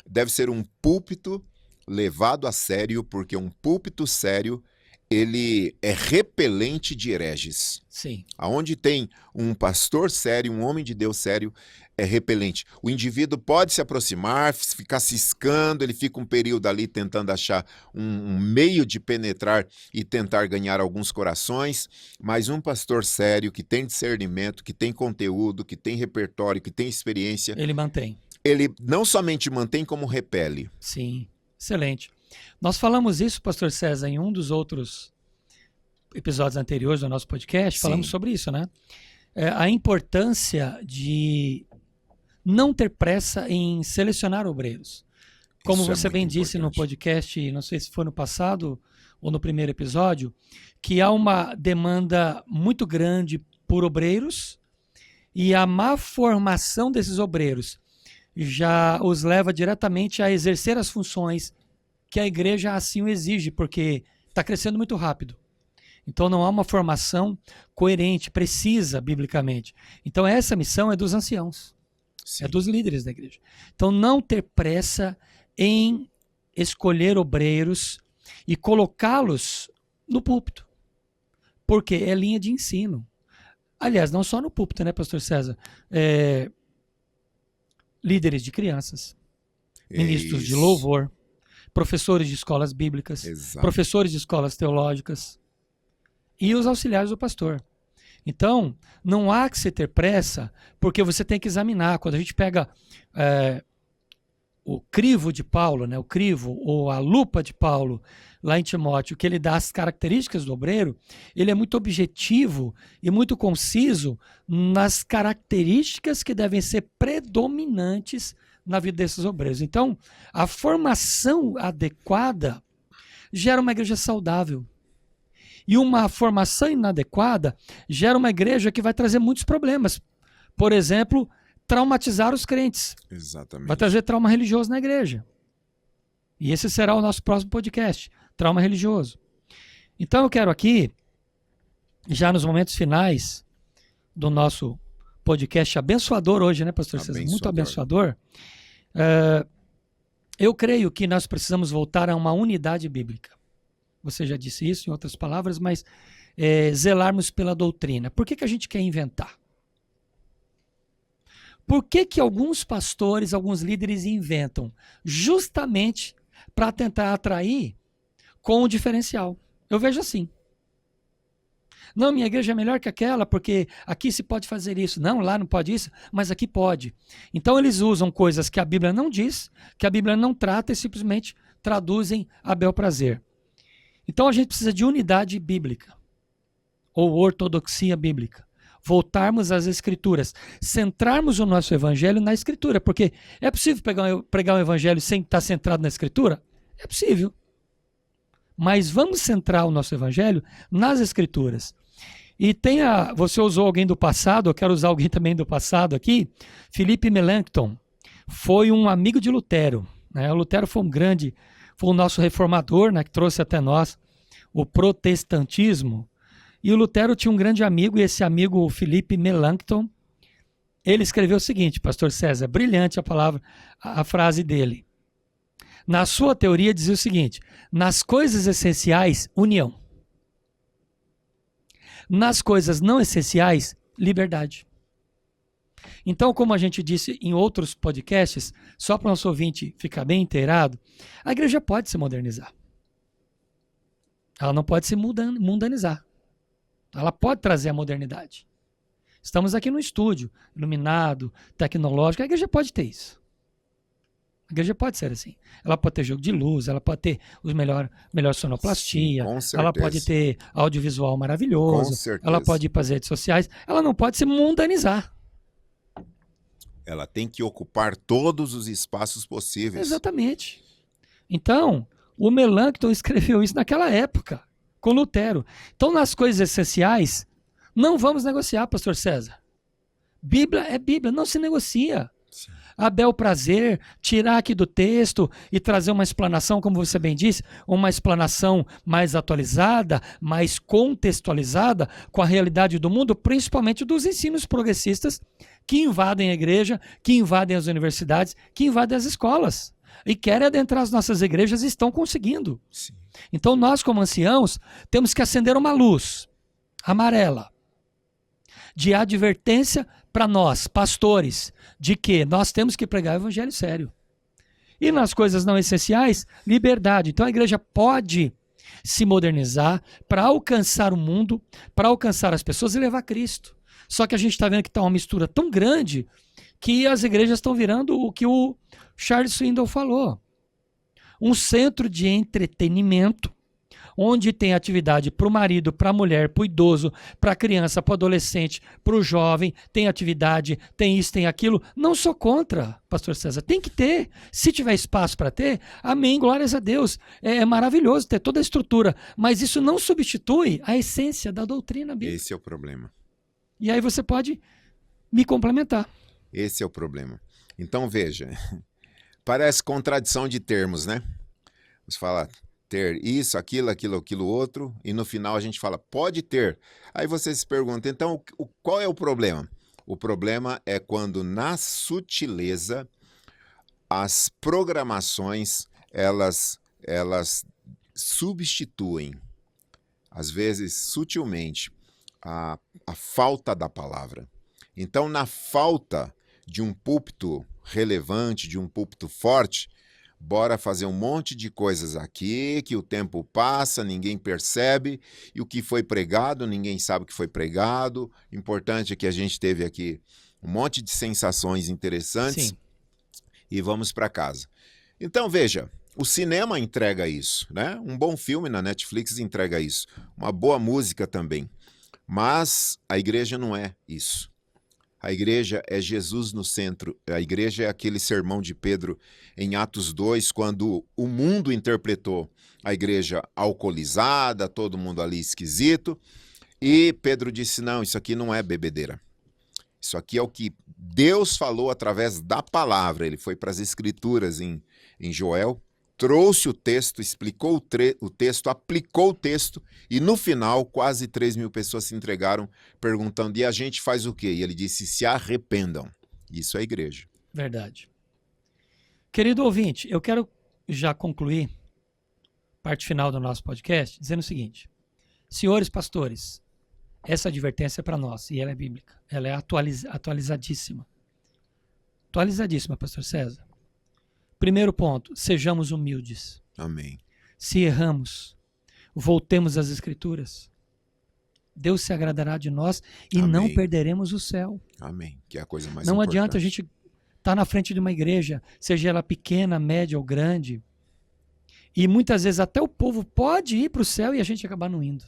deve ser um púlpito levado a sério, porque um púlpito sério, ele é repelente de hereges. Sim. Aonde tem um pastor sério, um homem de Deus sério, é repelente. O indivíduo pode se aproximar, ficar ciscando, ele fica um período ali tentando achar um meio de penetrar e tentar ganhar alguns corações, mas um pastor sério, que tem discernimento, que tem conteúdo, que tem repertório, que tem experiência... Ele mantém. Ele não somente mantém, como repele. Sim, excelente. Nós falamos isso, pastor César, em um dos outros episódios anteriores do nosso podcast, falamos sobre isso, né? A importância de não ter pressa em selecionar obreiros. Como você bem disse no podcast, não sei se foi no passado ou no primeiro episódio, que há uma demanda muito grande por obreiros e a má formação desses obreiros já os leva diretamente a exercer as funções que a igreja assim o exige, porque está crescendo muito rápido. Então não há uma formação coerente, precisa, biblicamente. Então essa missão é dos anciãos, Sim. é dos líderes da igreja. Então não ter pressa em escolher obreiros e colocá-los no púlpito, porque é linha de ensino. Aliás, não só no púlpito, né, pastor César? Líderes de crianças, ministros de louvor, professores de escolas bíblicas, Exato. professores de escolas teológicas e os auxiliares do pastor. Então, não há que se ter pressa, porque você tem que examinar. Quando a gente pega o crivo de Paulo, né, o crivo ou a lupa de Paulo lá em Timóteo, que ele dá as características do obreiro, ele é muito objetivo e muito conciso nas características que devem ser predominantes na vida desses obreiros. Então, a formação adequada gera uma igreja saudável. E uma formação inadequada gera uma igreja que vai trazer muitos problemas. Por exemplo, traumatizar os crentes. Exatamente. Vai trazer trauma religioso na igreja. E esse será o nosso próximo podcast, trauma religioso. Então eu quero aqui, já nos momentos finais do nosso podcast abençoador hoje, né, pastor César? Muito abençoador. Eu creio que nós precisamos voltar a uma unidade bíblica. Você já disse isso em outras palavras, mas zelarmos pela doutrina. Por que a gente quer inventar? Por que alguns pastores, alguns líderes inventam? Justamente para tentar atrair com o diferencial. Eu vejo assim. Não, minha igreja é melhor que aquela, porque aqui se pode fazer isso. Não, lá não pode isso, mas aqui pode. Então eles usam coisas que a Bíblia não diz, que a Bíblia não trata e simplesmente traduzem a bel prazer. Então a gente precisa de unidade bíblica, ou ortodoxia bíblica. Voltarmos às Escrituras, centrarmos o nosso evangelho na Escritura, porque é possível pregar um evangelho sem estar centrado na Escritura? É possível. Mas vamos centrar o nosso evangelho nas Escrituras. E você usou alguém do passado, eu quero usar alguém também do passado aqui. Philippe Melanchthon foi um amigo de Lutero, né? O Lutero foi o nosso reformador, né, que trouxe até nós o protestantismo. E o Lutero tinha um grande amigo, e esse amigo, o Philippe Melanchthon, ele escreveu o seguinte, pastor César, brilhante a frase dele. Na sua teoria dizia o seguinte: nas coisas essenciais, união. Nas coisas não essenciais, liberdade. Então, como a gente disse em outros podcasts, só para o nosso ouvinte ficar bem inteirado, a igreja pode se modernizar. Ela não pode se mundanizar. Ela pode trazer a modernidade. Estamos aqui no estúdio, iluminado, tecnológico. A igreja pode ter isso. A igreja pode ser assim. Ela pode ter jogo de luz, ela pode ter melhor sonoplastia, sim, ela pode ter audiovisual maravilhoso, ela pode ir para as redes sociais. Ela não pode se mundanizar. Ela tem que ocupar todos os espaços possíveis. Exatamente. Então, o Melanchthon escreveu isso naquela época, com Lutero. Então, nas coisas essenciais, não vamos negociar, pastor César. Bíblia é Bíblia, não se negocia. Sim. A bel prazer, tirar aqui do texto e trazer uma explanação, como você bem disse, uma explanação mais atualizada, mais contextualizada com a realidade do mundo, principalmente dos ensinos progressistas que invadem a igreja, que invadem as universidades, que invadem as escolas. E querem adentrar as nossas igrejas e estão conseguindo. Sim. Então nós, como anciãos, temos que acender uma luz amarela de advertência para nós, pastores, de que nós temos que pregar o evangelho sério. E nas coisas não essenciais, liberdade. Então a igreja pode se modernizar para alcançar o mundo, para alcançar as pessoas e levar Cristo. Só que a gente está vendo que está uma mistura tão grande que as igrejas estão virando o que o Charles Swindoll falou. Um centro de entretenimento, onde tem atividade para o marido, para a mulher, para o idoso, para a criança, para o adolescente, para o jovem, tem atividade, tem isso, tem aquilo. Não sou contra, pastor César, tem que ter. Se tiver espaço para ter, amém, glórias a Deus. É maravilhoso ter toda a estrutura, mas isso não substitui a essência da doutrina bíblica. Esse é o problema. E aí você pode me complementar. Esse é o problema. Então, veja, parece contradição de termos, né? Você fala ter isso, aquilo outro, e no final a gente fala pode ter. Aí você se pergunta, então, qual é o problema? O problema é quando na sutileza as programações, elas substituem, às vezes sutilmente, a falta da palavra. Então, na falta de um púlpito relevante, de um púlpito forte, bora fazer um monte de coisas aqui, que o tempo passa, ninguém percebe, e o que foi pregado, ninguém sabe o que foi pregado. Importante é que a gente teve aqui um monte de sensações interessantes. Sim. E vamos para casa. Então, veja, o cinema entrega isso, né? Um bom filme na Netflix entrega isso. Uma boa música também. Mas a igreja não é isso. A igreja é Jesus no centro. A igreja é aquele sermão de Pedro em Atos 2, quando o mundo interpretou a igreja alcoolizada, todo mundo ali esquisito. E Pedro disse, não, isso aqui não é bebedeira. Isso aqui é o que Deus falou através da palavra. Ele foi para as escrituras em Joel, trouxe o texto, explicou o texto, aplicou o texto, e no final quase 3.000 pessoas se entregaram perguntando, e a gente faz o quê? E ele disse, se arrependam. Isso é a igreja. Verdade. Querido ouvinte, eu quero já concluir parte final do nosso podcast dizendo o seguinte, senhores pastores, essa advertência é para nós, e ela é bíblica. Ela é atualizadíssima. Atualizadíssima, pastor César. Primeiro ponto, sejamos humildes. Amém. Se erramos, voltemos às Escrituras. Deus se agradará de nós e Amém. não perderemos o céu. Amém. Que é a coisa mais não importante. adianta a gente estar na frente de uma igreja, seja ela pequena, média ou grande, e muitas vezes até o povo pode ir para o céu e a gente acabar não indo.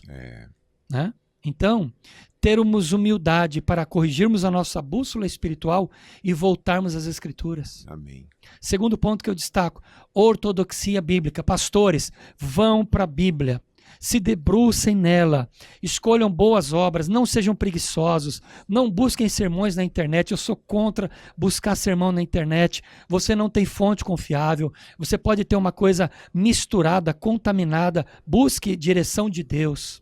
Né? Então, termos humildade para corrigirmos a nossa bússola espiritual e voltarmos às Escrituras. Amém. Segundo ponto que eu destaco, ortodoxia bíblica. Pastores, vão para a Bíblia, se debrucem nela, escolham boas obras, não sejam preguiçosos, não busquem sermões na internet. Eu sou contra buscar sermão na internet. Você não tem fonte confiável, você pode ter uma coisa misturada, contaminada. Busque direção de Deus.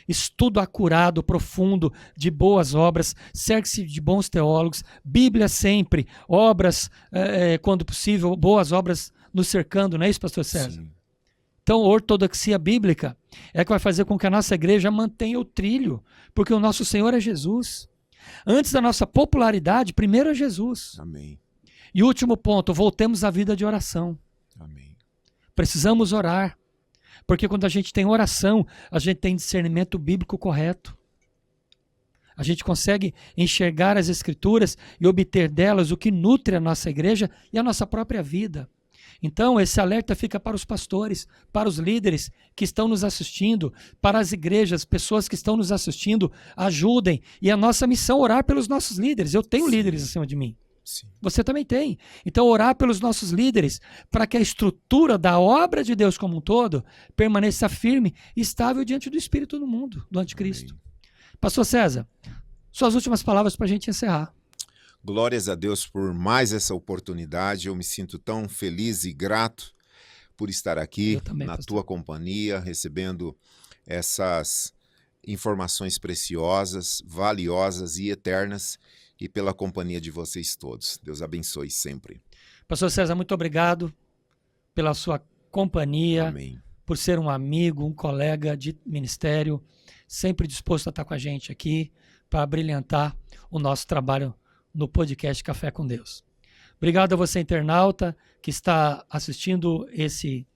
Estudo acurado, profundo, de boas obras, cerque-se de bons teólogos, Bíblia sempre, obras, quando possível, boas obras nos cercando, não é isso, pastor César? Sim. Então, ortodoxia bíblica é que vai fazer com que a nossa igreja mantenha o trilho, porque o nosso Senhor é Jesus. Antes da nossa popularidade, primeiro é Jesus. Amém. E último ponto, voltemos à vida de oração. Amém. Precisamos orar. Porque quando a gente tem oração, a gente tem discernimento bíblico correto. A gente consegue enxergar as Escrituras e obter delas o que nutre a nossa igreja e a nossa própria vida. Então, esse alerta fica para os pastores, para os líderes que estão nos assistindo, para as igrejas, pessoas que estão nos assistindo, ajudem. E a nossa missão é orar pelos nossos líderes. Eu tenho líderes acima de mim. Sim. Você também tem. Então, orar pelos nossos líderes para que a estrutura da obra de Deus como um todo permaneça firme e estável diante do Espírito do mundo, do Anticristo. Amém. Pastor César, suas últimas palavras para a gente encerrar. Glórias a Deus por mais essa oportunidade. Eu me sinto tão feliz e grato por estar aqui também, na pastor. tua companhia, recebendo essas informações preciosas, valiosas e eternas, e pela companhia de vocês todos. Deus abençoe sempre. Pastor César, muito obrigado pela sua companhia, Amém. por ser um amigo, um colega de ministério, sempre disposto a estar com a gente aqui para brilhantar o nosso trabalho no podcast Café com Deus. Obrigado a você, internauta, que está assistindo esse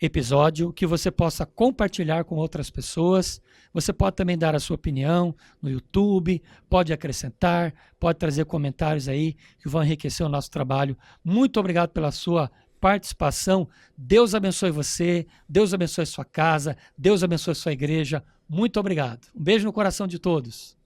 episódio, que você possa compartilhar com outras pessoas. Você pode também dar a sua opinião no YouTube, pode acrescentar, pode trazer comentários aí que vão enriquecer o nosso trabalho. Muito obrigado pela sua participação. Deus abençoe você, Deus abençoe sua casa, Deus abençoe sua igreja. Muito obrigado. Um beijo no coração de todos.